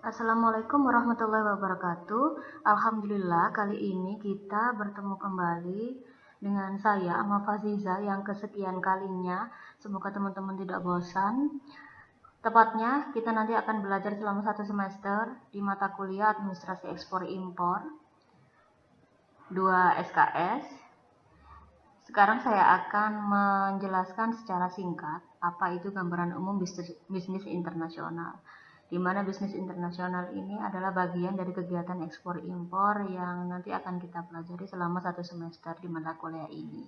Assalamualaikum warahmatullahi wabarakatuh. Alhamdulillah kali ini kita bertemu kembali dengan saya Ama Faziza yang kesekian kalinya. Semoga teman-teman tidak bosan. Tepatnya kita nanti akan belajar selama 1 semester di mata kuliah Administrasi Ekspor Impor 2 SKS. Sekarang saya akan menjelaskan secara singkat apa itu gambaran umum bisnis internasional. Di mana bisnis internasional ini adalah bagian dari kegiatan ekspor impor yang nanti akan kita pelajari selama 1 semester di mata kuliah ini.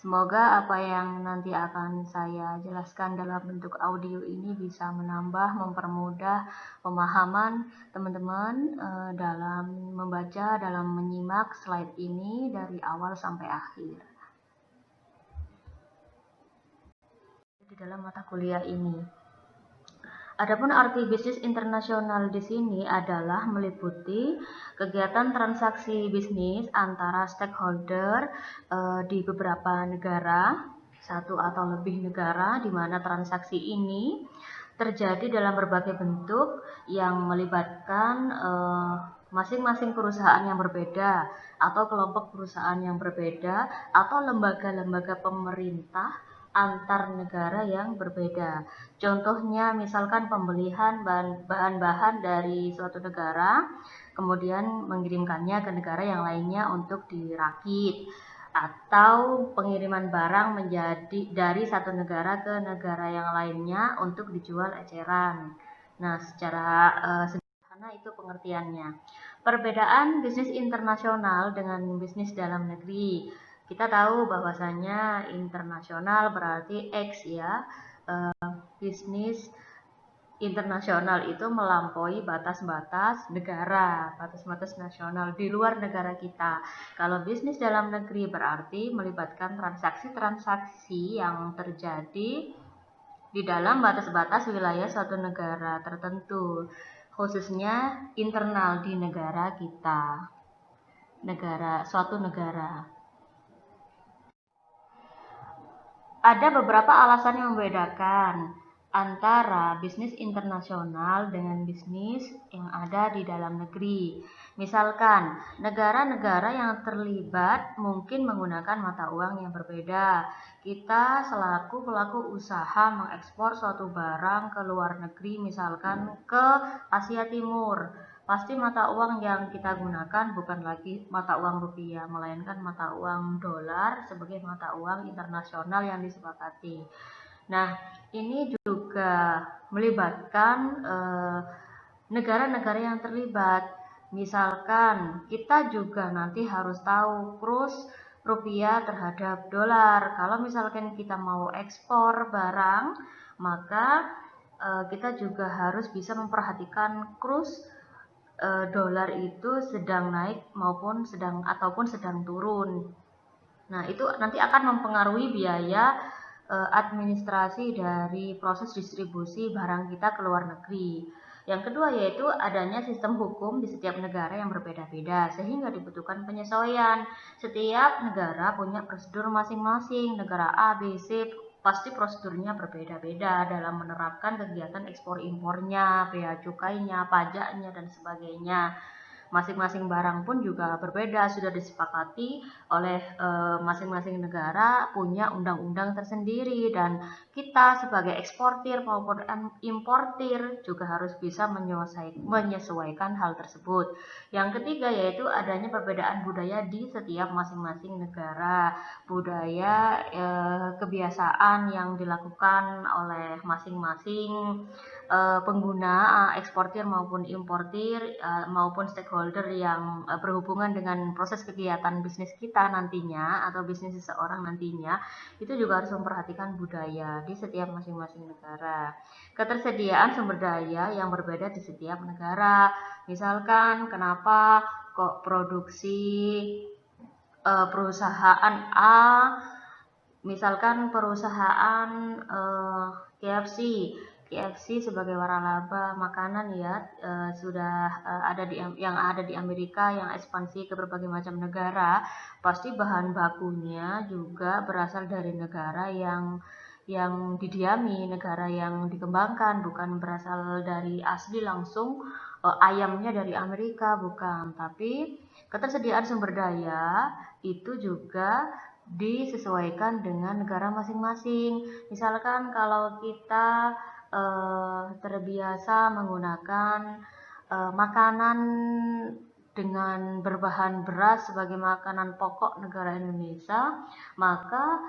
Semoga apa yang nanti akan saya jelaskan dalam bentuk audio ini bisa menambah, mempermudah pemahaman teman-teman dalam membaca, dalam menyimak slide ini dari awal sampai akhir. Di dalam mata kuliah ini. Adapun arti bisnis internasional di sini adalah meliputi kegiatan transaksi bisnis antara stakeholder di beberapa negara, satu atau lebih negara, di mana transaksi ini terjadi dalam berbagai bentuk yang melibatkan masing-masing perusahaan yang berbeda atau kelompok perusahaan yang berbeda atau lembaga-lembaga pemerintah antar negara yang berbeda. Contohnya misalkan pembelian bahan-bahan dari suatu negara, kemudian mengirimkannya ke negara yang lainnya untuk dirakit, atau pengiriman barang dari satu negara ke negara yang lainnya untuk dijual eceran. Nah, secara sederhana itu pengertiannya. Perbedaan bisnis internasional dengan bisnis dalam negeri. Kita tahu bahwasanya internasional berarti X ya, bisnis internasional itu melampaui batas-batas negara, batas-batas nasional di luar negara kita. Kalau bisnis dalam negeri berarti melibatkan transaksi-transaksi yang terjadi di dalam batas-batas wilayah suatu negara tertentu, khususnya internal di negara kita, suatu negara. Ada beberapa alasan yang membedakan antara bisnis internasional dengan bisnis yang ada di dalam negeri. Misalkan, negara-negara yang terlibat mungkin menggunakan mata uang yang berbeda. Kita selaku pelaku usaha mengekspor suatu barang ke luar negeri, misalkan ke Asia Timur. Pasti mata uang yang kita gunakan bukan lagi mata uang rupiah, melainkan mata uang dolar sebagai mata uang internasional yang disepakati. Nah, ini juga melibatkan negara-negara yang terlibat. Misalkan kita juga nanti harus tahu kurs rupiah terhadap dolar. Kalau misalkan kita mau ekspor barang, maka kita juga harus bisa memperhatikan kurs dolar itu sedang naik ataupun sedang turun. Nah, itu nanti akan mempengaruhi biaya administrasi dari proses distribusi barang kita ke luar negeri. Yang kedua yaitu adanya sistem hukum di setiap negara yang berbeda-beda sehingga dibutuhkan penyesuaian. Setiap negara punya prosedur masing-masing. Negara A, B, C pasti prosedurnya berbeda-beda dalam menerapkan kegiatan ekspor impornya, bea cukainya, pajaknya dan sebagainya. Masing-masing barang pun juga berbeda, sudah disepakati oleh masing-masing negara punya undang-undang tersendiri, dan kita sebagai eksportir maupun importir juga harus bisa menyesuaikan hal tersebut. Yang ketiga yaitu adanya perbedaan budaya di setiap masing-masing negara. Budaya, kebiasaan yang dilakukan oleh masing-masing pengguna, eksportir maupun importir maupun stakeholder yang berhubungan dengan proses kegiatan bisnis kita nantinya atau bisnis seseorang nantinya, itu juga harus memperhatikan budaya di setiap masing-masing negara. Ketersediaan sumber daya yang berbeda di setiap negara. Misalkan kenapa kok produksi perusahaan A, misalkan perusahaan KFC sebagai waralaba makanan ya, sudah yang ada di Amerika yang ekspansi ke berbagai macam negara, pasti bahan bakunya juga berasal dari negara yang yang didiami, negara yang dikembangkan, bukan berasal dari asli langsung ayamnya dari Amerika, bukan. Tapi ketersediaan sumber daya itu juga disesuaikan dengan negara masing-masing. Misalkan kalau kita terbiasa menggunakan makanan dengan berbahan beras sebagai makanan pokok negara Indonesia, maka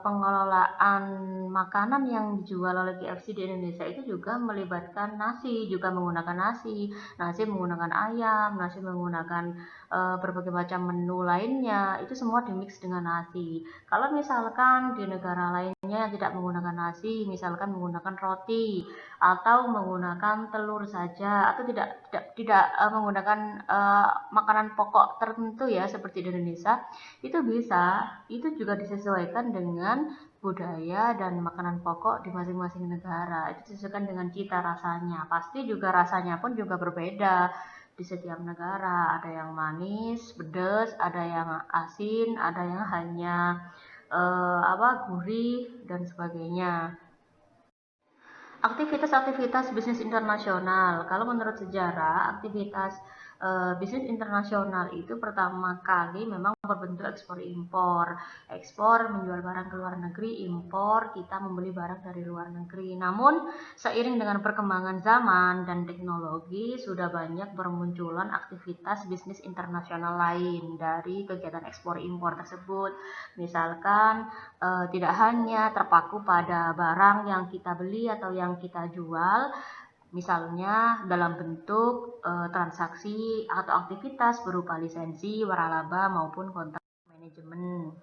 pengelolaan makanan yang dijual oleh KFC di Indonesia itu juga melibatkan nasi, juga menggunakan nasi menggunakan ayam, nasi menggunakan berbagai macam menu lainnya, itu semua dimix dengan nasi. Kalau misalkan di negara lainnya yang tidak menggunakan nasi, misalkan menggunakan roti atau menggunakan telur saja, atau tidak menggunakan makanan pokok tertentu ya seperti di Indonesia, itu bisa, itu juga disesuaikan dengan budaya dan makanan pokok di masing-masing negara. Itu disesuaikan dengan cita rasanya. Pasti juga rasanya pun juga berbeda di setiap negara. Ada yang manis, pedas, ada yang asin, ada yang hanya gurih dan sebagainya. Aktivitas-aktivitas bisnis internasional. Kalau menurut sejarah, aktivitas bisnis internasional itu pertama kali memang berbentuk ekspor impor. Ekspor menjual barang ke luar negeri, impor kita membeli barang dari luar negeri. Namun seiring dengan perkembangan zaman dan teknologi sudah banyak bermunculan aktivitas bisnis internasional lain dari kegiatan ekspor impor tersebut. Misalkan tidak hanya terpaku pada barang yang kita beli atau yang kita jual, misalnya dalam bentuk transaksi atau aktivitas berupa lisensi, waralaba maupun kontrak manajemen.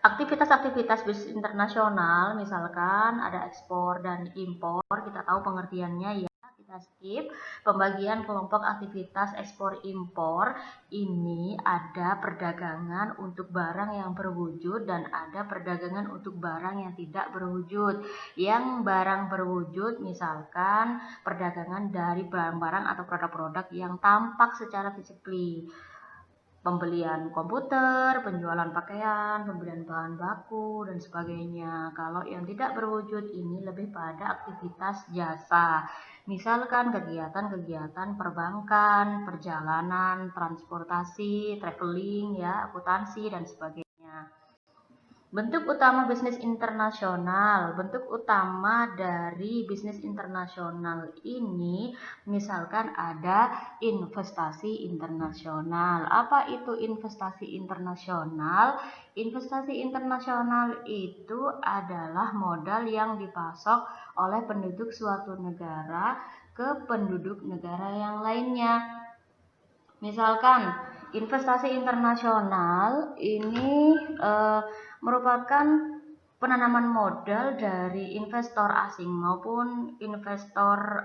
Aktivitas-aktivitas bisnis internasional, misalkan ada ekspor dan impor, kita tahu pengertiannya ya, kita skip. Pembagian kelompok aktivitas ekspor impor ini ada perdagangan untuk barang yang berwujud dan ada perdagangan untuk barang yang tidak berwujud. Yang barang berwujud misalkan perdagangan dari barang-barang atau produk-produk yang tampak secara fisikly. Pembelian komputer, penjualan pakaian, pembelian bahan baku, dan sebagainya. Kalau yang tidak berwujud ini lebih pada aktivitas jasa. Misalkan kegiatan-kegiatan perbankan, perjalanan, transportasi, traveling, ya, akuntansi, dan sebagainya. Bentuk utama bisnis internasional, bentuk utama dari bisnis internasional ini misalkan ada investasi internasional. Apa itu investasi internasional? Investasi internasional itu adalah modal yang dipasok oleh penduduk suatu negara ke penduduk negara yang lainnya. Misalkan investasi internasional ini merupakan penanaman modal dari investor asing maupun investor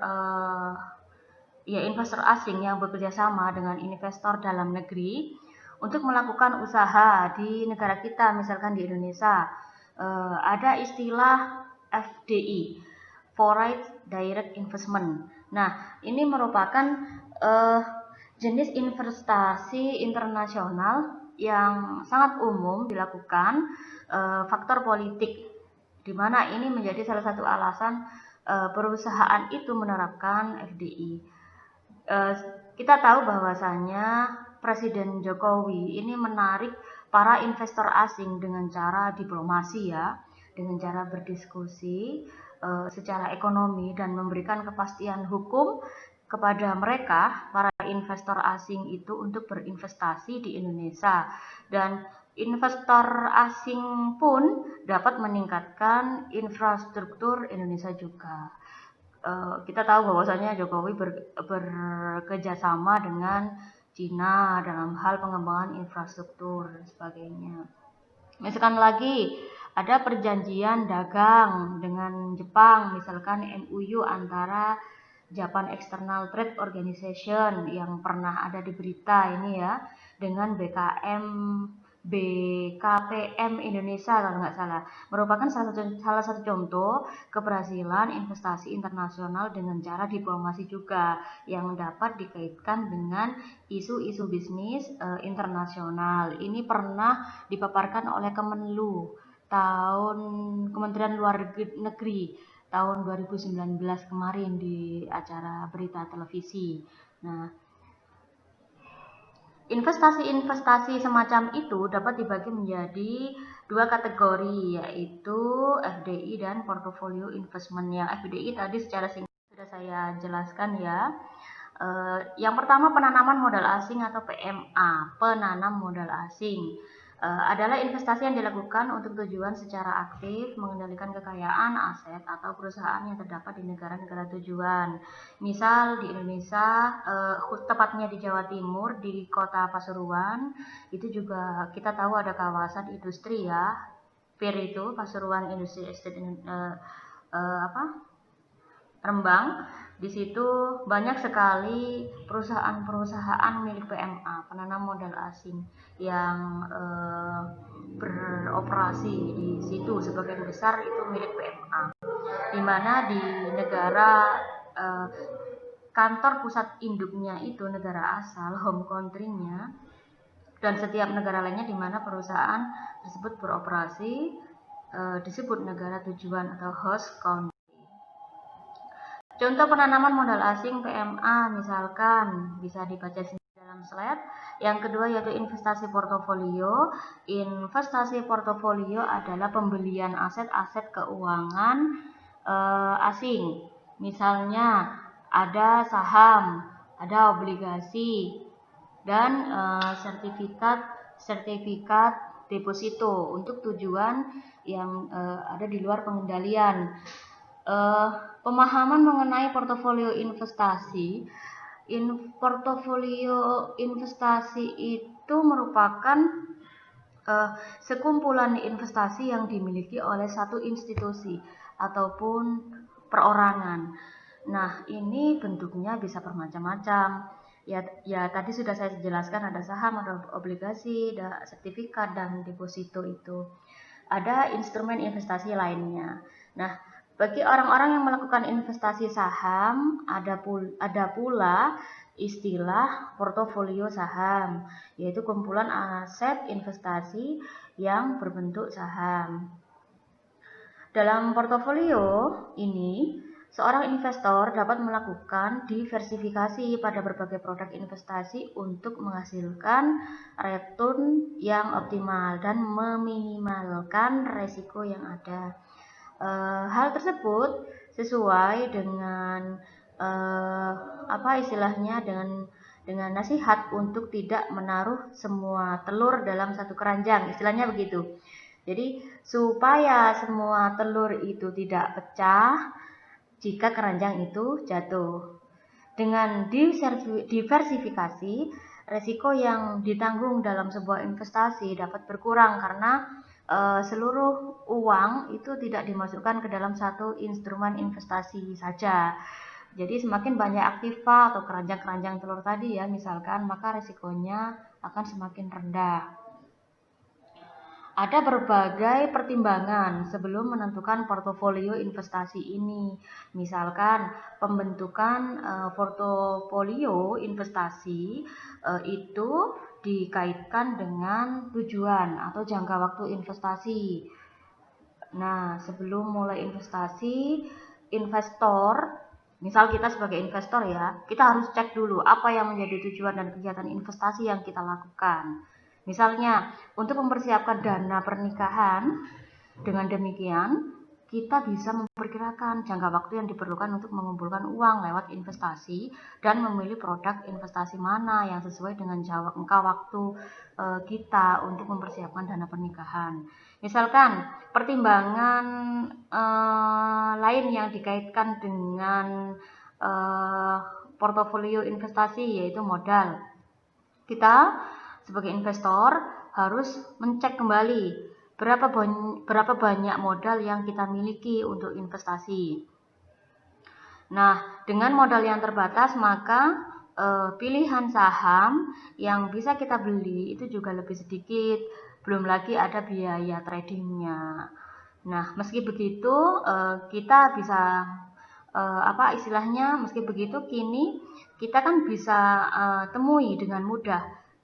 asing yang bekerja sama dengan investor dalam negeri untuk melakukan usaha di negara kita, misalkan di Indonesia. Ada istilah FDI, Foreign Direct Investment. Nah, ini merupakan jenis investasi internasional yang sangat umum dilakukan. Faktor politik, di mana ini menjadi salah satu alasan perusahaan itu menerapkan FDI. Kita tahu bahwasanya Presiden Jokowi ini menarik para investor asing dengan cara diplomasi ya, dengan cara berdiskusi secara ekonomi dan memberikan kepastian hukum kepada mereka, para investor asing itu untuk berinvestasi di Indonesia. Dan investor asing pun dapat meningkatkan infrastruktur Indonesia juga. Kita tahu bahwasanya Jokowi bekerja sama dengan Cina dalam hal pengembangan infrastruktur dan sebagainya. Misalkan lagi ada perjanjian dagang dengan Jepang, misalkan MOU antara Japan External Trade Organization yang pernah ada di berita ini ya, dengan BKPM Indonesia kalau nggak salah, merupakan salah satu contoh keberhasilan investasi internasional dengan cara diplomasi juga yang dapat dikaitkan dengan isu-isu bisnis internasional. Ini pernah dipaparkan oleh Kemenlu tahun Kementerian Luar Negeri tahun 2019 kemarin di acara berita televisi. Nah, investasi-investasi semacam itu dapat dibagi menjadi dua kategori, yaitu FDI dan portfolio investment. Yang FDI tadi secara singkat sudah saya jelaskan ya. Yang pertama, penanaman modal asing atau PMA, penanam modal asing. Adalah investasi yang dilakukan untuk tujuan secara aktif mengendalikan kekayaan, aset, atau perusahaan yang terdapat di negara-negara tujuan. Misal di Indonesia, tepatnya di Jawa Timur, di kota Pasuruan, itu juga kita tahu ada kawasan industri ya, PIR itu, Pasuruan Industri Estate Rembang. Di situ banyak sekali perusahaan-perusahaan milik PMA, penanam modal asing, yang beroperasi di situ. Sebagian besar itu milik PMA, di mana di negara kantor pusat induknya itu negara asal, home country-nya, dan setiap negara lainnya di mana perusahaan tersebut beroperasi disebut negara tujuan atau host country. Contoh penanaman modal asing PMA misalkan bisa dibaca dalam slide. Yang kedua yaitu investasi portofolio. Investasi portofolio adalah pembelian aset-aset keuangan asing. Misalnya ada saham, ada obligasi, dan sertifikat deposito untuk tujuan yang ada di luar pengendalian. Pemahaman mengenai portofolio investasi. Portofolio investasi itu merupakan sekumpulan investasi yang dimiliki oleh satu institusi ataupun perorangan. Nah, ini bentuknya bisa bermacam-macam. Ya tadi sudah saya jelaskan, ada saham, ada obligasi, ada sertifikat, dan deposito itu. Ada instrumen investasi lainnya. Nah, bagi orang-orang yang melakukan investasi saham, ada pula istilah portofolio saham, yaitu kumpulan aset investasi yang berbentuk saham. Dalam portofolio ini, seorang investor dapat melakukan diversifikasi pada berbagai produk investasi untuk menghasilkan return yang optimal dan meminimalkan resiko yang ada. Hal tersebut sesuai dengan dengan nasihat untuk tidak menaruh semua telur dalam satu keranjang, istilahnya begitu. Jadi supaya semua telur itu tidak pecah jika keranjang itu jatuh. Dengan diversifikasi, resiko yang ditanggung dalam sebuah investasi dapat berkurang karena seluruh uang itu tidak dimasukkan ke dalam satu instrumen investasi saja. Jadi semakin banyak aktiva atau keranjang-keranjang telur tadi ya misalkan, maka resikonya akan semakin rendah. Ada berbagai pertimbangan sebelum menentukan portofolio investasi ini. Misalkan pembentukan portofolio investasi itu dikaitkan dengan tujuan atau jangka waktu investasi. Nah, sebelum mulai investasi, misal kita sebagai investor ya, kita harus cek dulu apa yang menjadi tujuan dan kegiatan investasi yang kita lakukan. Misalnya, untuk mempersiapkan dana pernikahan, dengan demikian kita bisa memperkirakan jangka waktu yang diperlukan untuk mengumpulkan uang lewat investasi dan memilih produk investasi mana yang sesuai dengan jangka waktu kita untuk mempersiapkan dana pernikahan. Misalkan pertimbangan lain yang dikaitkan dengan portofolio investasi yaitu modal. Kita sebagai investor harus mengecek kembali berapa banyak modal yang kita miliki untuk investasi. Nah, dengan modal yang terbatas, maka pilihan saham yang bisa kita beli itu juga lebih sedikit. Belum lagi ada biaya tradingnya. Nah, meski begitu, kita bisa meski begitu kini kita kan bisa temui dengan mudah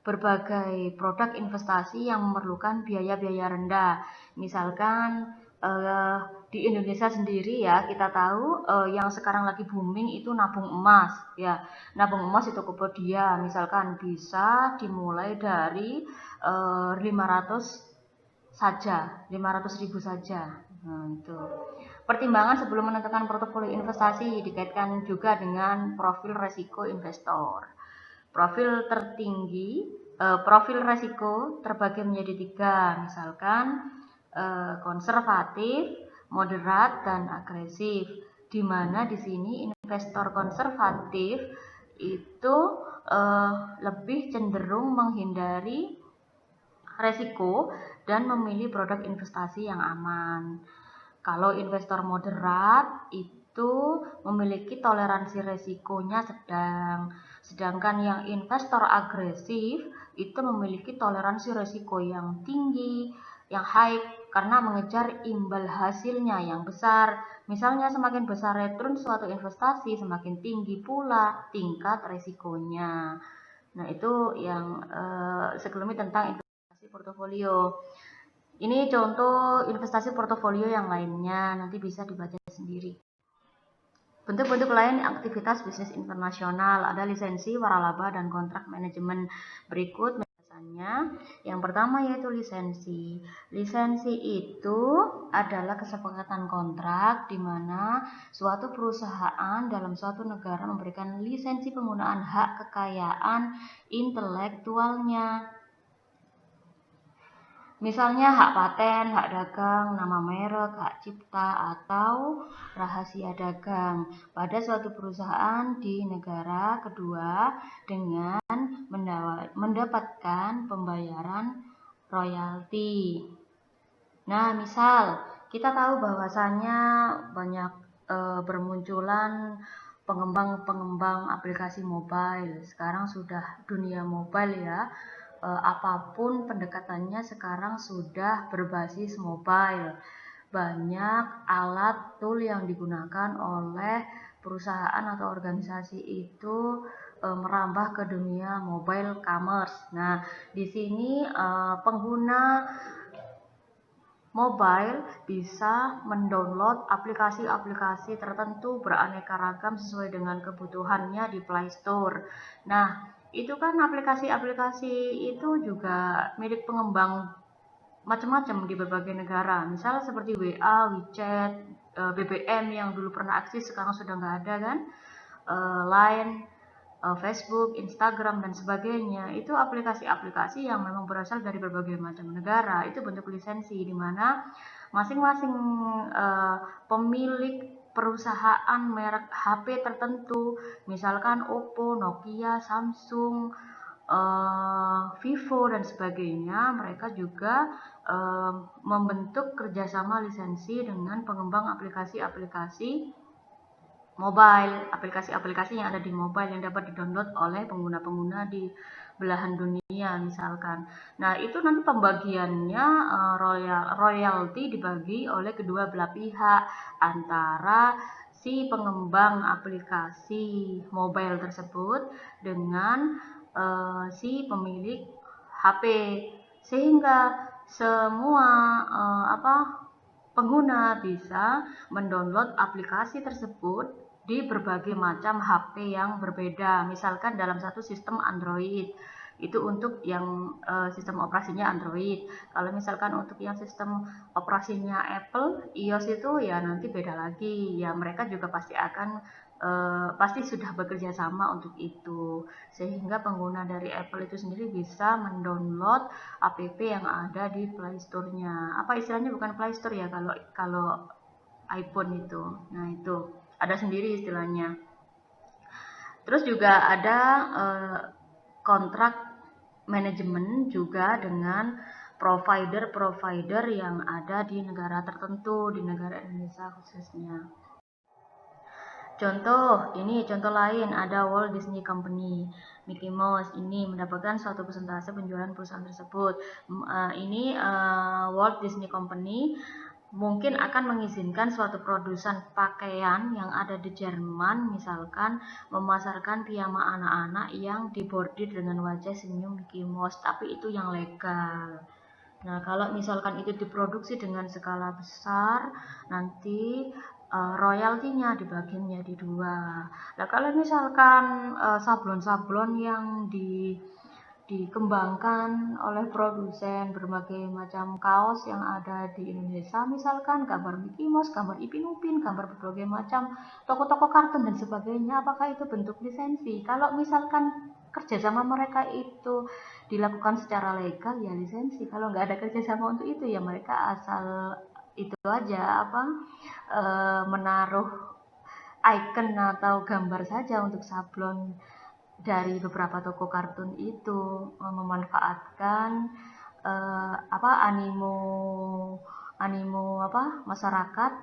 berbagai produk investasi yang memerlukan biaya-biaya rendah. Misalkan di Indonesia sendiri ya, kita tahu yang sekarang lagi booming itu nabung emas ya. Nabung emas di Tokopedia misalkan bisa dimulai dari 500 saja, 500.000 saja. Nah, itu. Pertimbangan sebelum menentukan portofolio investasi dikaitkan juga dengan profil resiko investor. Profil resiko terbagi menjadi 3, misalkan konservatif, moderat, dan agresif. Di mana di sini investor konservatif itu lebih cenderung menghindari resiko dan memilih produk investasi yang aman. Kalau investor moderat itu memiliki toleransi resikonya sedang, sedangkan yang investor agresif itu memiliki toleransi resiko yang tinggi, yang high karena mengejar imbal hasilnya yang besar. Misalnya semakin besar return suatu investasi, semakin tinggi pula tingkat resikonya. Nah, itu yang sekelumit tentang investasi portofolio. Ini contoh investasi portofolio yang lainnya, nanti bisa dibaca sendiri. Bentuk-bentuk lain aktivitas bisnis internasional, ada lisensi, waralaba, dan kontrak manajemen. Berikut penjelasannya. Yang pertama yaitu lisensi. Lisensi itu adalah kesepakatan kontrak di mana suatu perusahaan dalam suatu negara memberikan lisensi penggunaan hak kekayaan intelektualnya. Misalnya hak paten, hak dagang, nama merek, hak cipta, atau rahasia dagang pada suatu perusahaan di negara kedua dengan mendapatkan pembayaran royalti. Nah, misal kita tahu bahwasannya banyak bermunculan pengembang-pengembang aplikasi mobile. Sekarang sudah dunia mobile ya. Apapun pendekatannya sekarang sudah berbasis mobile. Banyak alat tool yang digunakan oleh perusahaan atau organisasi itu merambah ke dunia mobile commerce. Nah, di sini pengguna mobile bisa mendownload aplikasi-aplikasi tertentu beraneka ragam sesuai dengan kebutuhannya di Play Store. Nah, itu kan aplikasi-aplikasi itu juga milik pengembang macam-macam di berbagai negara. Misal seperti WA, WeChat, BBM yang dulu pernah eksis sekarang sudah nggak ada kan, Line, Facebook, Instagram, dan sebagainya. Itu aplikasi-aplikasi yang memang berasal dari berbagai macam negara. Itu bentuk lisensi di mana masing-masing pemilik perusahaan merek HP tertentu, misalkan Oppo, Nokia, Samsung, Vivo, dan sebagainya, mereka juga membentuk kerjasama lisensi dengan pengembang aplikasi-aplikasi mobile, aplikasi-aplikasi yang ada di mobile yang dapat didownload oleh pengguna-pengguna di belahan dunia misalkan. Nah, itu nanti pembagiannya royalti dibagi oleh kedua belah pihak antara si pengembang aplikasi mobile tersebut dengan si pemilik HP, sehingga semua pengguna bisa mendownload aplikasi tersebut di berbagai macam HP yang berbeda. Misalkan dalam satu sistem Android, itu untuk yang sistem operasinya Android. Kalau misalkan untuk yang sistem operasinya Apple, iOS itu ya nanti beda lagi. Ya mereka juga pasti sudah bekerja sama untuk itu, sehingga pengguna dari Apple itu sendiri bisa mendownload app yang ada di Play Store-nya. Apa istilahnya, bukan Play Store ya kalau iPhone itu. Nah, itu ada sendiri istilahnya. Terus juga ada kontrak manajemen juga dengan provider-provider yang ada di negara tertentu, di negara Indonesia khususnya. Contoh lain ada Walt Disney Company. Mickey Mouse ini mendapatkan suatu persentase penjualan perusahaan tersebut. Ini Walt Disney Company mungkin akan mengizinkan suatu produsen pakaian yang ada di Jerman misalkan memasarkan piyama anak-anak yang dibordir dengan wajah senyum Mickey Mouse, tapi itu yang legal. Nah, kalau misalkan itu diproduksi dengan skala besar, nanti royaltinya dibagi menjadi dua. Nah, kalau misalkan sablon-sablon yang dikembangkan oleh produsen berbagai macam kaos yang ada di Indonesia, misalkan gambar Mickey Mouse, gambar Ipin Upin, gambar berbagai macam toko-toko kartun dan sebagainya, apakah itu bentuk lisensi? Kalau misalkan kerjasama mereka itu dilakukan secara legal, ya lisensi. Kalau nggak ada kerjasama untuk itu, ya mereka asal itu aja menaruh icon atau gambar saja untuk sablon dari beberapa toko kartun itu, memanfaatkan animo animo masyarakat,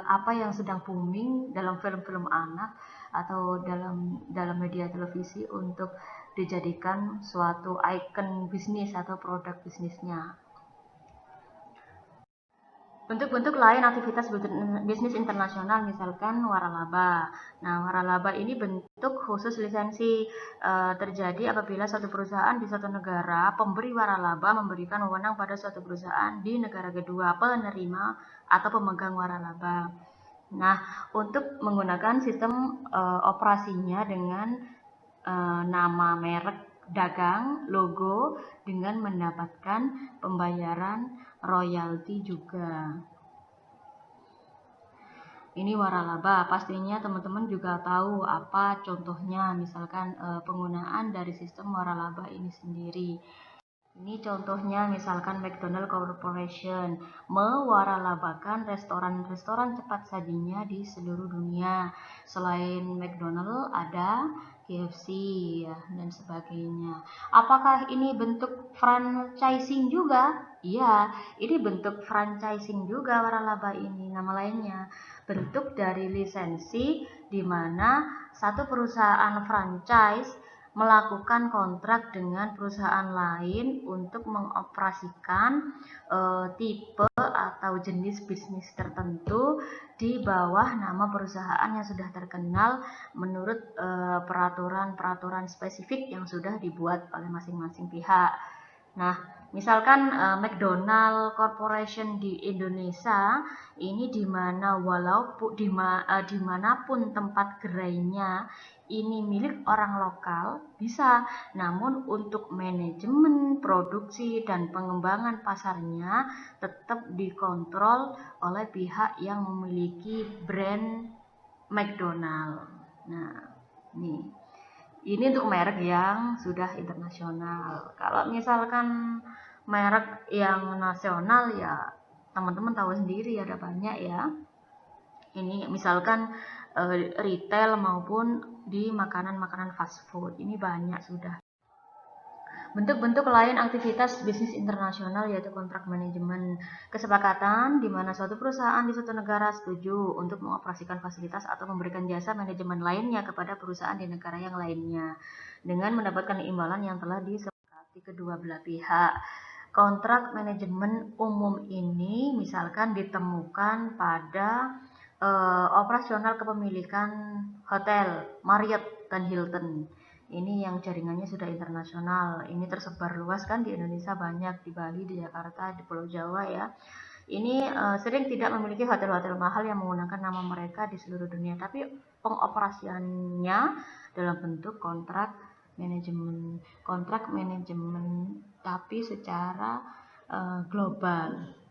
apa yang sedang booming dalam film-film anak atau dalam dalam media televisi untuk dijadikan suatu ikon bisnis atau produk bisnisnya. Bentuk-bentuk lain aktivitas bisnis internasional misalkan waralaba. Nah, waralaba ini bentuk khusus lisensi terjadi apabila suatu perusahaan di suatu negara pemberi waralaba memberikan wewenang pada suatu perusahaan di negara kedua penerima atau pemegang waralaba. Nah, untuk menggunakan sistem operasinya dengan nama merek dagang, logo, dengan mendapatkan pembayaran royalti juga. Ini waralaba, pastinya teman-teman juga tahu apa contohnya, misalkan penggunaan dari sistem waralaba ini sendiri. Ini contohnya misalkan McDonald Corporation mewaralabakan restoran-restoran cepat sajinya di seluruh dunia. Selain McDonald ada KFC ya, dan sebagainya. Apakah ini bentuk franchising juga? Iya, ini bentuk franchising juga waralaba ini, nama lainnya. Bentuk dari lisensi di mana satu perusahaan franchise melakukan kontrak dengan perusahaan lain untuk mengoperasikan tipe atau jenis bisnis tertentu di bawah nama perusahaan yang sudah terkenal menurut peraturan-peraturan spesifik yang sudah dibuat oleh masing-masing pihak. Nah, misalkan McDonald Corporation di Indonesia ini di mana walaupun dimanapun tempat gerainya ini milik orang lokal bisa, namun untuk manajemen produksi dan pengembangan pasarnya tetap dikontrol oleh pihak yang memiliki brand McDonald. Nah, ini untuk merek yang sudah internasional. Kalau misalkan merek yang nasional ya teman-teman tahu sendiri ada banyak ya. Ini misalkan retail maupun di makanan-makanan fast food. Ini banyak sudah. Bentuk-bentuk lain aktivitas bisnis internasional yaitu kontrak manajemen, kesepakatan di mana suatu perusahaan di suatu negara setuju untuk mengoperasikan fasilitas atau memberikan jasa manajemen lainnya kepada perusahaan di negara yang lainnya dengan mendapatkan imbalan yang telah disepakati kedua belah pihak. Kontrak manajemen umum ini misalkan ditemukan pada operasional kepemilikan hotel Marriott dan Hilton. Ini yang jaringannya sudah internasional. Ini tersebar luas kan di Indonesia banyak, di Bali, di Jakarta, di Pulau Jawa ya. Ini sering tidak memiliki hotel-hotel mahal yang menggunakan nama mereka di seluruh dunia, tapi pengoperasiannya dalam bentuk kontrak manajemen. Kontrak manajemen tapi secara global.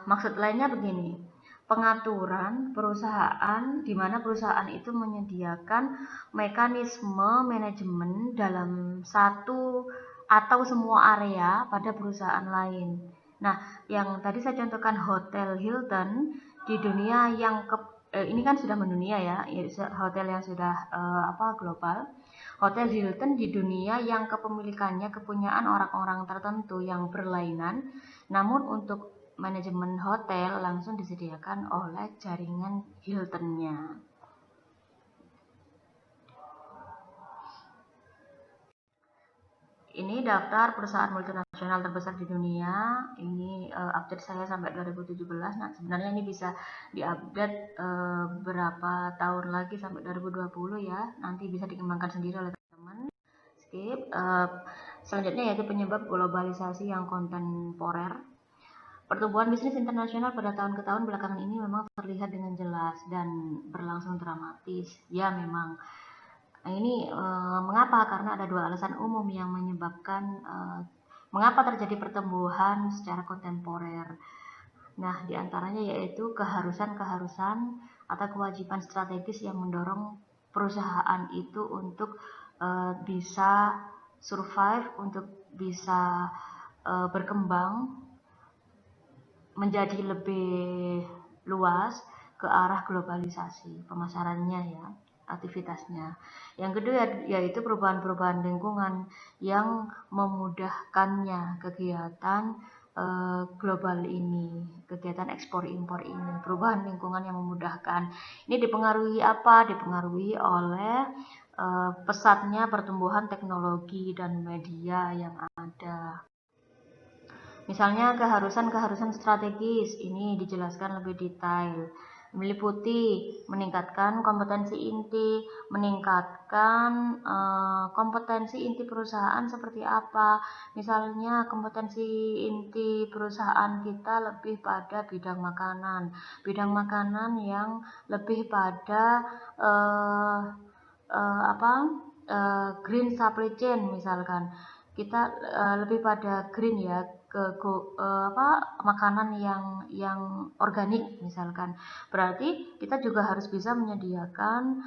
Maksud lainnya begini, pengaturan perusahaan di mana perusahaan itu menyediakan mekanisme manajemen dalam satu atau semua area pada perusahaan lain. Nah, yang tadi saya contohkan Hotel Hilton di dunia yang ini kan sudah mendunia ya, hotel yang sudah global. Hotel Hilton di dunia yang kepemilikannya kepunyaan orang-orang tertentu yang berlainan, namun untuk manajemen hotel langsung disediakan oleh jaringan Hilton-nya. Ini daftar perusahaan multinasional terbesar di dunia. Ini update saya sampai 2017. Nah, sebenarnya ini bisa diupdate berapa tahun lagi sampai 2020 ya. Nanti bisa dikembangkan sendiri oleh teman-teman. Skip. Selanjutnya yaitu penyebab globalisasi yang kontemporer. Pertumbuhan bisnis internasional pada tahun ke tahun belakangan ini memang terlihat dengan jelas dan berlangsung dramatis. Ya, memang. Nah, ini mengapa? Karena ada dua alasan umum yang menyebabkan mengapa terjadi pertumbuhan secara kontemporer. Nah, diantaranya yaitu keharusan-keharusan atau kewajiban strategis yang mendorong perusahaan itu untuk bisa survive, untuk bisa berkembang menjadi lebih luas ke arah globalisasi pemasarannya ya, aktivitasnya. Yang kedua yaitu perubahan-perubahan lingkungan yang memudahkannya kegiatan global ini, kegiatan ekspor impor ini, perubahan lingkungan yang memudahkan. Ini dipengaruhi apa? Dipengaruhi oleh pesatnya pertumbuhan teknologi dan media yang ada. Misalnya keharusan-keharusan strategis, ini dijelaskan lebih detail. Meliputi meningkatkan kompetensi inti, meningkatkan kompetensi inti perusahaan seperti apa. Misalnya kompetensi inti perusahaan kita lebih pada bidang makanan yang lebih pada green supply chain misalkan. Kita lebih pada green ya, makanan yang organik misalkan. Berarti kita juga harus bisa menyediakan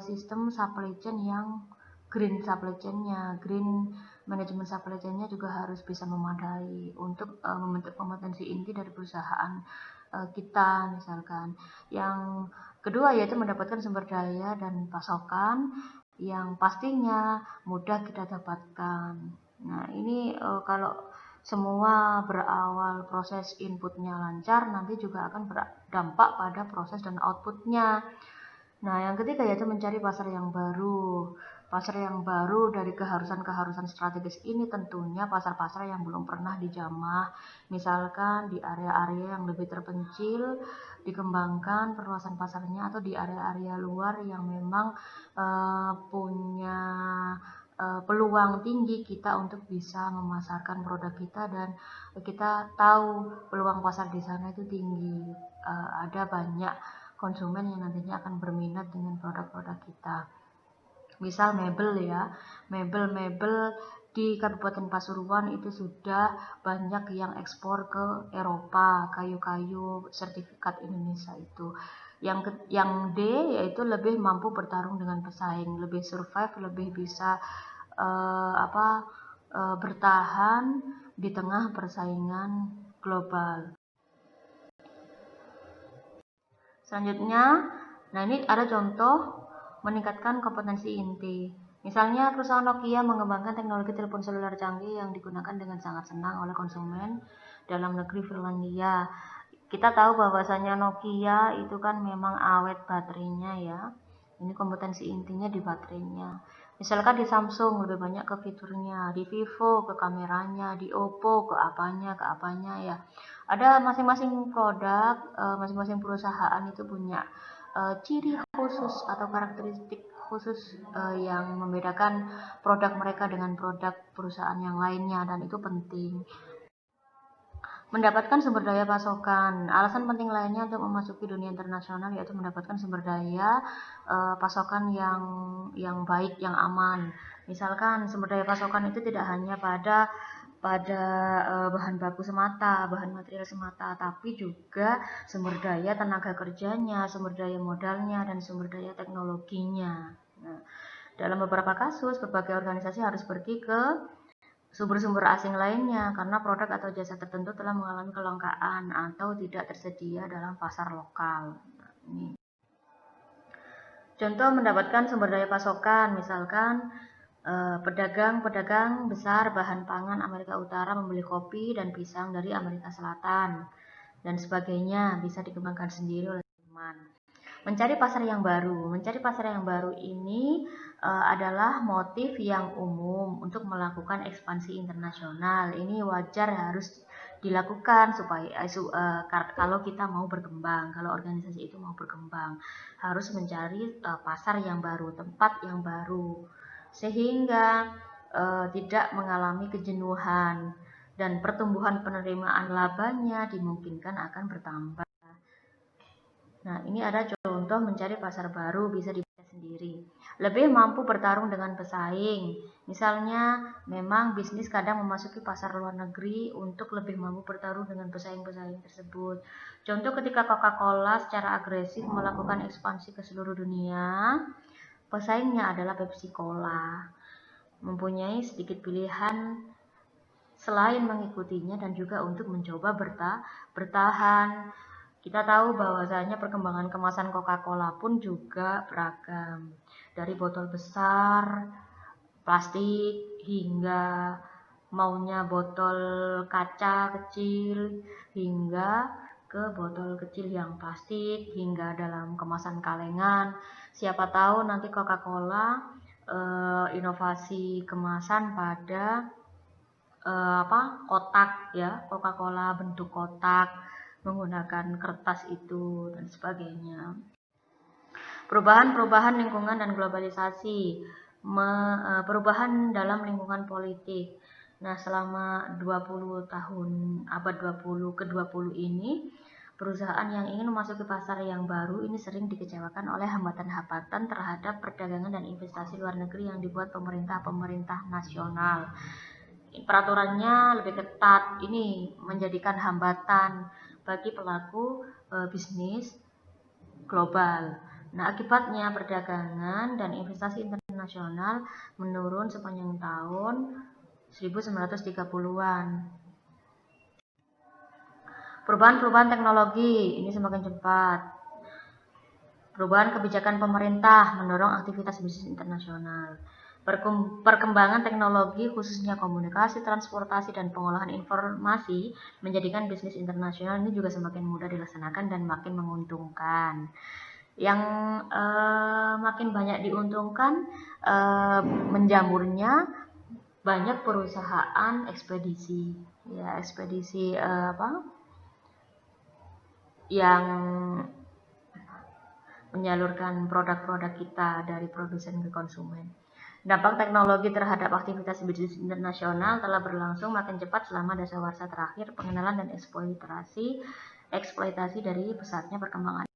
sistem supply chain yang green supply chain-nya, green manajemen supply chain-nya juga harus bisa memadai untuk membentuk kompetensi inti dari perusahaan kita misalkan. Yang kedua yaitu mendapatkan sumber daya dan pasokan yang pastinya mudah kita dapatkan. Nah, ini kalau semua berawal proses inputnya lancar, nanti juga akan berdampak pada proses dan outputnya. Nah, yang ketiga yaitu mencari pasar yang baru. Pasar yang baru dari keharusan-keharusan strategis ini tentunya pasar-pasar yang belum pernah dijamah. Misalkan di area-area yang lebih terpencil, dikembangkan perluasan pasarnya, atau di area-area luar yang memang punya peluang tinggi kita untuk bisa memasarkan produk kita, dan kita tahu peluang pasar di sana itu tinggi. Ada banyak konsumen yang nantinya akan berminat dengan produk-produk kita. Misal mebel ya, mebel di Kabupaten Pasuruan itu sudah banyak yang ekspor ke Eropa, kayu-kayu sertifikat Indonesia itu. Yang D yaitu lebih mampu bertarung dengan pesaing, lebih survive, lebih bisa bertahan di tengah persaingan global. Selanjutnya, nah ini ada contoh meningkatkan kompetensi inti. Misalnya perusahaan Nokia mengembangkan teknologi telepon seluler canggih yang digunakan dengan sangat senang oleh konsumen dalam negeri Finlandia. Kita tahu bahwasanya Nokia itu kan memang awet baterainya ya. Ini kompetensi intinya di baterainya. Misalkan di Samsung lebih banyak ke fiturnya, di Vivo ke kameranya, di Oppo ke apanya ya. Ada masing-masing produk, masing-masing perusahaan itu punya ciri khusus atau karakteristik khusus yang membedakan produk mereka dengan produk perusahaan yang lainnya, dan itu penting. Mendapatkan sumber daya pasokan. Alasan penting lainnya untuk memasuki dunia internasional yaitu mendapatkan sumber daya pasokan yang baik, yang aman. Misalkan sumber daya pasokan itu tidak hanya pada bahan baku semata, bahan material semata, tapi juga sumber daya tenaga kerjanya, sumber daya modalnya, dan sumber daya teknologinya. Nah, dalam beberapa kasus, berbagai organisasi harus pergi ke sumber-sumber asing lainnya karena produk atau jasa tertentu telah mengalami kelangkaan atau tidak tersedia dalam pasar lokal. Ini contoh mendapatkan sumber daya pasokan, misalkan pedagang besar bahan pangan Amerika Utara membeli kopi dan pisang dari Amerika Selatan dan sebagainya, bisa dikembangkan sendiri oleh teman. Mencari pasar yang baru. Mencari pasar yang baru ini adalah motif yang umum untuk melakukan ekspansi internasional. Ini wajar harus dilakukan supaya kalau kita mau berkembang, kalau organisasi itu mau berkembang, harus mencari pasar yang baru, tempat yang baru, sehingga tidak mengalami kejenuhan dan pertumbuhan penerimaan labanya dimungkinkan akan bertambah. Nah, ini ada contoh mencari pasar baru, bisa dibaca sendiri. Lebih mampu bertarung dengan pesaing. Misalnya, memang bisnis kadang memasuki pasar luar negeri untuk lebih mampu bertarung dengan pesaing-pesaing tersebut. Contoh ketika Coca-Cola secara agresif melakukan ekspansi ke seluruh dunia, pesaingnya adalah Pepsi Cola. Mempunyai sedikit pilihan selain mengikutinya dan juga untuk mencoba bertahan. Kita tahu bahwasanya perkembangan kemasan Coca-Cola pun juga beragam. Dari botol besar, plastik, hingga maunya botol kaca kecil, hingga ke botol kecil yang plastik, hingga dalam kemasan kalengan. Siapa tahu nanti Coca-Cola inovasi kemasan pada kotak ya, Coca-Cola bentuk kotak, menggunakan kertas itu dan sebagainya. Perubahan lingkungan dan globalisasi, perubahan dalam lingkungan politik. Nah, selama 20 tahun abad 20 ke-20 ini, perusahaan yang ingin memasuki pasar yang baru ini sering dikecewakan oleh hambatan-hambatan terhadap perdagangan dan investasi luar negeri yang dibuat pemerintah nasional. Peraturannya lebih ketat, ini menjadikan hambatan bagi pelaku bisnis global. Nah, akibatnya perdagangan dan investasi internasional menurun sepanjang tahun 1930-an. Perubahan teknologi ini semakin cepat. Perubahan kebijakan pemerintah mendorong aktivitas bisnis internasional. Perkembangan teknologi khususnya komunikasi, transportasi, dan pengolahan informasi menjadikan bisnis internasional ini juga semakin mudah dilaksanakan dan makin menguntungkan. Yang makin banyak diuntungkan menjamurnya banyak perusahaan ekspedisi, ya ekspedisi yang menyalurkan produk-produk kita dari produsen ke konsumen. Dampak teknologi terhadap aktivitas bisnis internasional telah berlangsung makin cepat selama dasawarsa terakhir pengenalan dan eksploitasi dari pesatnya perkembangan